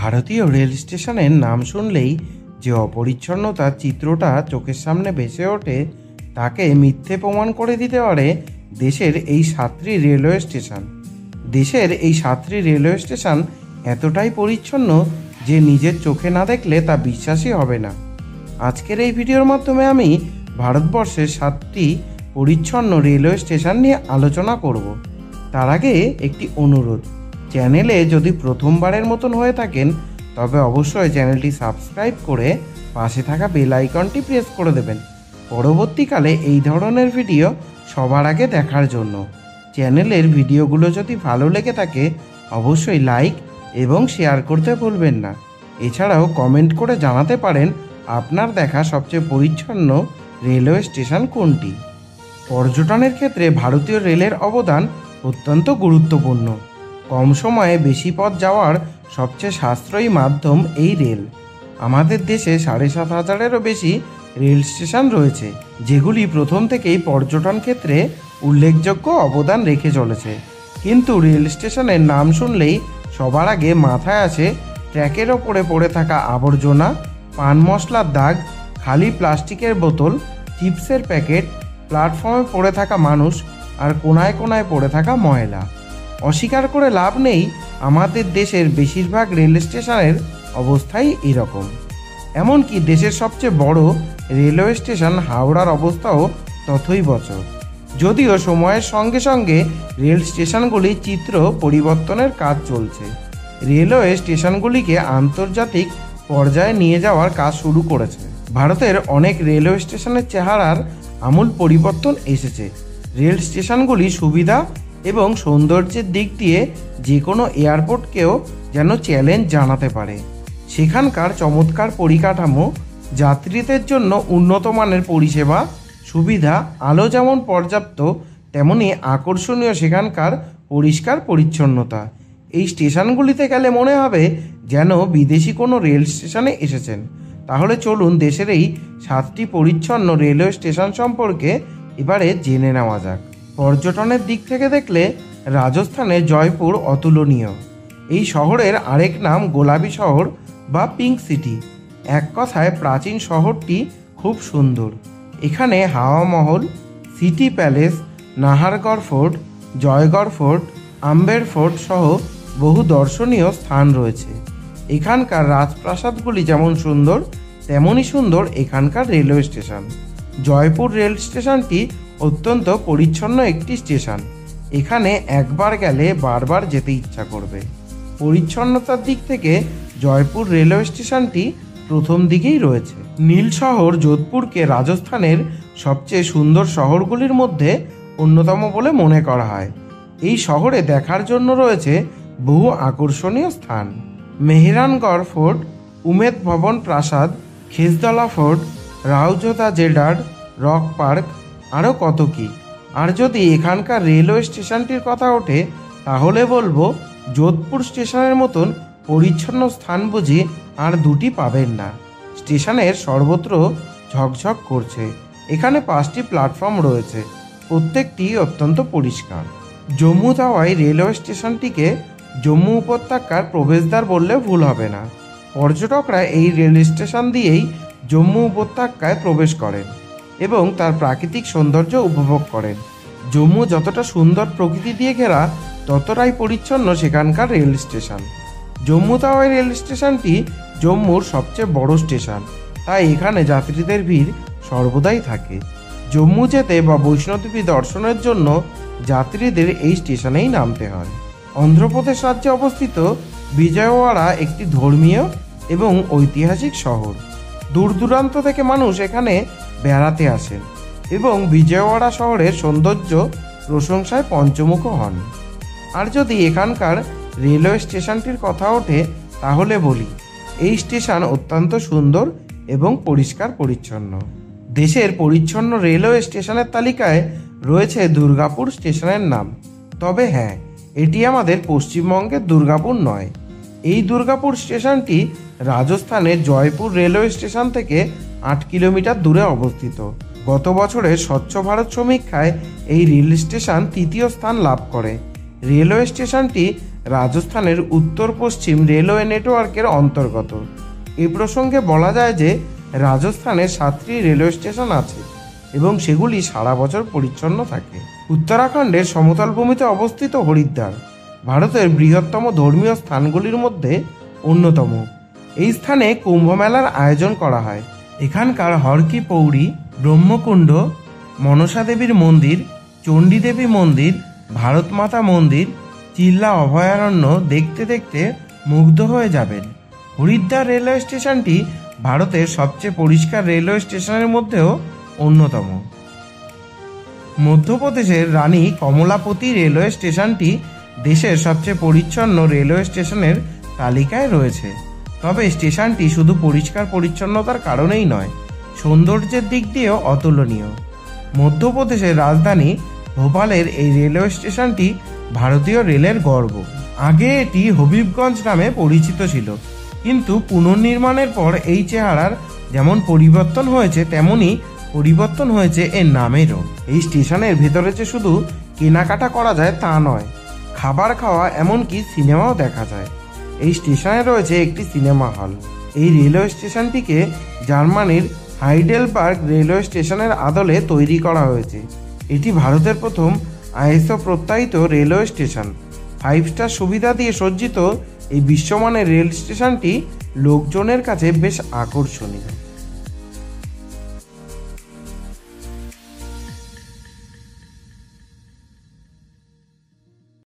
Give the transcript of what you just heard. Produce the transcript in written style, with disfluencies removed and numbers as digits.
ভারতীয় রেল স্টেশনের নাম শুনলেই যে অপরিচ্ছন্নতার চিত্রটা চোখের সামনে ভেসে ওঠে তাকে মিথ্যে প্রমাণ করে দিতে পারে দেশের এই 7টি রেলওয়ে স্টেশন। দেশের এই 7টি রেলওয়ে স্টেশন এতটাই পরিচ্ছন্ন যে নিজের চোখে না দেখলে তা বিশ্বাসই হবে না। আজকের এই ভিডিওর মাধ্যমে আমি ভারতবর্ষের 7টি পরিচ্ছন্ন রেলওয়ে স্টেশন নিয়ে আলোচনা করব। তার আগে একটি অনুরোধ, চ্যানেলে যদি প্রথমবারের মতন হয়ে থাকেন তবে অবশ্যই চ্যানেলটি সাবস্ক্রাইব করে পাশে থাকা বেল আইকনটি প্রেস করে দেবেন পরবর্তীকালে এই ধরনের ভিডিও সবার আগে দেখার জন্য। চ্যানেলের ভিডিওগুলো যদি ভালো লেগে থাকে অবশ্যই লাইক এবং শেয়ার করতে ভুলবেন না। এছাড়াও কমেন্ট করে জানাতে পারেন আপনার দেখা সবচেয়ে পরিচ্ছন্ন রেলওয়ে স্টেশন কোনটি। পর্যটনের ক্ষেত্রে ভারতীয় রেলের অবদান অত্যন্ত গুরুত্বপূর্ণ। কম সময়ে বেশি পথ যাওয়ার সবচেয়ে সাশ্রয়ী মাধ্যম এই রেল। আমাদের দেশে 7,500-এরও বেশি রেল স্টেশন রয়েছে, যেগুলি প্রথম থেকেই পর্যটন ক্ষেত্রে উল্লেখযোগ্য অবদান রেখে চলেছে। কিন্তু রেল স্টেশনের নাম শুনলেই সবার আগে মাথায় আসে ট্র্যাকের ওপরে পড়ে থাকা আবর্জনা, পান মশলার দাগ, খালি প্লাস্টিকের বোতল, চিপসের প্যাকেট, প্ল্যাটফর্মে পড়ে থাকা মানুষ আর কোনায় কোনায় পড়ে থাকা ময়লা। অস্বীকার করে লাভ নেই, আমাদের দেশের বেশিরভাগ রেল স্টেশনের অবস্থাই এরকম। এমনকি দেশের সবচেয়ে বড় রেলওয়ে স্টেশন হাওড়ার অবস্থাও তথৈবচ। যদিও সময়ের সঙ্গে সঙ্গে রেল স্টেশনগুলির চিত্র পরিবর্তনের কাজ চলছে। রেলওয়ে স্টেশনগুলিকে আন্তর্জাতিক পর্যায়ে নিয়ে যাওয়ার কাজ শুরু করেছে। ভারতের অনেক রেলওয়ে স্টেশনের চেহারার আমূল পরিবর্তন এসেছে। রেল স্টেশনগুলি সুবিধা এবং সৌন্দর্যের দিক দিয়ে যে কোনো এয়ারপোর্টকেও যেন চ্যালেঞ্জ জানাতে পারে। সেখানকার চমৎকার পরিকাঠামো, যাত্রীদের জন্য উন্নত মানের পরিষেবা, সুবিধা, আলো যেমন পর্যাপ্ত তেমনি আকর্ষণীয় সেখানকার পরিষ্কার পরিচ্ছন্নতা। এই স্টেশনগুলিতে গেলে মনে হবে যেন বিদেশি কোনো রেল স্টেশনে এসেছেন। তাহলে চলুন দেশের এই 7টি পরিচ্ছন্ন রেলওয়ে স্টেশন সম্পর্কে এবারে জেনে নেওয়া যাক। পর্যটনের দিক থেকে দেখলে রাজস্থানের জয়পুর অতুলনীয়। এই শহরের আরেক নাম গোলাপি শহর বা পিঙ্ক সিটি। এক কথায় প্রাচীন শহরটি খুব সুন্দর। এখানে Hawa Mahal, city palace, Nahargarh fort, Jaigarh fort, Amber fort সহ বহু দর্শনীয় স্থান রয়েছে। এখানকার রাজপ্রাসাদগুলি যেমন সুন্দর তেমনই সুন্দর এখানকার রেলওয়ে স্টেশন। জয়পুর রেল স্টেশনটি অত্যন্ত পরিচ্ছন্ন একটি স্টেশন। এখানে একবার গেলে বারবার যেতে ইচ্ছা করবে। পরিচ্ছন্নতার দিক থেকে জয়পুর রেলওয়ে স্টেশনটি প্রথম দিকেই রয়েছে। নীল শহর যোধপুরকে রাজস্থানের সবচেয়ে সুন্দর শহরগুলির মধ্যে অন্যতম বলে মনে করা হয়। এই শহরে দেখার জন্য রয়েছে বহু আকর্ষণীয় স্থান। মেহরানগড় ফোর্ট, উমেদ ভবন প্রাসাদ, খেজদলা ফোর্ট, রাউজোদা জেডার্ড, রক পার্ক, আরও কত কি। আর যদি এখানকার রেলওয়ে স্টেশনটির কথা ওঠে তাহলে বলবো যোধপুর স্টেশনের মতন পরিচ্ছন্ন স্থান বুঝি আর দুটি পাবেন না। স্টেশনের সর্বত্র ঝকঝক করছে। এখানে 5টি প্ল্যাটফর্ম রয়েছে, প্রত্যেকটি অত্যন্ত পরিষ্কার। জম্মু তাওয়াই রেলওয়ে স্টেশনটিকে জম্মু উপত্যকার প্রবেশদ্বার বললে ভুল হবে না। পর্যটকরা এই রেল স্টেশন দিয়েই জম্মু উপত্যকায় প্রবেশ করেন এবং তার প্রাকৃতিক সৌন্দর্য উপভোগ করেন। জম্মু যতটা সুন্দর প্রকৃতি দিয়ে ঘেরা ততটাই পরিচ্ছন্ন সেখানকার rail station. Jammu Tawi rail স্টেশনটি জম্মুর সবচেয়ে বড় স্টেশন, তাই এখানে যাত্রীদের ভিড় সর্বদাই থাকে। জম্মু যেতে বা বৈষ্ণোদেবী দর্শনের জন্য যাত্রীদের এই স্টেশনেই নামতে হয়। অন্ধ্রপ্রদেশ রাজ্যে অবস্থিত বিজয়ওয়াড়া একটি ধর্মীয় এবং ঐতিহাসিক শহর। দূর দূরান্ত থেকে মানুষ এখানে বেড়াতে আসেন এবং বিজয়ওয়াড়া শহরের সৌন্দর্য প্রশংসায় পঞ্চমুখ হন। আর যদি এখানকার রেলওয়ে স্টেশনটির কথা ওঠে তাহলে বলি এই স্টেশন অত্যন্ত সুন্দর এবং পরিষ্কার পরিচ্ছন্ন। দেশের পরিচ্ছন্ন রেলওয়ে স্টেশনের তালিকায় রয়েছে দুর্গাপুর স্টেশনের নাম। তবে হ্যাঁ, এটি আমাদের পশ্চিমবঙ্গের দুর্গাপুর নয়। এই দুর্গাপুর স্টেশনটি রাজস্থানের জয়পুর রেলওয়ে স্টেশন থেকে 8 কিলোমিটার দূরে অবস্থিত। গত বছরের স্বচ্ছ ভারত সমীক্ষায় এই রেল স্টেশন 3য় স্থান লাভ করে। রেলওয়ে স্টেশনটি রাজস্থানের উত্তর পশ্চিম রেলওয়ে নেটওয়ার্কের অন্তর্গত। এ প্রসঙ্গে বলা যায় যে রাজস্থানে 7টি রেলওয়ে স্টেশন আছে এবং সেগুলি সারা বছর পরিচ্ছন্ন থাকে। উত্তরাখণ্ডের সমতল ভূমিতে অবস্থিত হরিদ্বার ভারতের বৃহত্তম ধর্মীয় স্থানগুলির মধ্যে অন্যতম। এই স্থানে কুম্ভ মেলার আয়োজন করা হয়। এখানকার হর কি পৌড়ি, ব্রহ্মকুণ্ড, মনসা দেবীর মন্দির, চণ্ডী দেবী মন্দির, ভারত মাতা মন্দির, চিল্লা অভয়ারণ্য দেখতে দেখতে মুগ্ধ হয়ে যাবেন। হরিদ্বার রেলওয়ে স্টেশনটি ভারতের সবচেয়ে পরিষ্কার রেলওয়ে স্টেশনের মধ্যেও অন্যতম। মধ্যপ্রদেশের রানী কমলাপতি রেলওয়ে স্টেশনটি দেশের সবচেয়ে পরিচ্ছন্ন রেলওয়ে স্টেশনের তালিকায় রয়েছে। তবে স্টেশনটি শুধু পরিষ্কার পরিচ্ছন্নতার কারণেই নয়, সৌন্দর্যের দিক দিয়েও অতুলনীয়। মধ্যপ্রদেশের রাজধানী ভোপালের এই রেলওয়ে স্টেশনটি ভারতীয় রেলের গর্ব। আগে এটি হবিবগঞ্জ নামে পরিচিত ছিল, কিন্তু পুনর্নির্মাণের পর এই চেহারার যেমন পরিবর্তন হয়েছে তেমনি পরিবর্তন হয়েছে এর নামেরও। এই স্টেশনের ভেতরে যে শুধু কেনাকাটা করা যায় তা নয়, খাবার খাওয়া এমনকি সিনেমাও দেখা যায়। এই স্টেশনে রয়েছে একটি সিনেমা হল। এই রেলওয়ে স্টেশনটিকে জার্মানির হাইডেলবার্গ রেলওয়ে স্টেশনের আদলে তৈরি করা হয়েছে। এটি ভারতের প্রথম আইএসও প্রত্যায়িত রেলওয়ে স্টেশন। 5 স্টার সুবিধা দিয়ে সজ্জিত এই বিশ্বমানের রেল স্টেশনটি লোকজনের কাছে বেশ আকর্ষণীয়।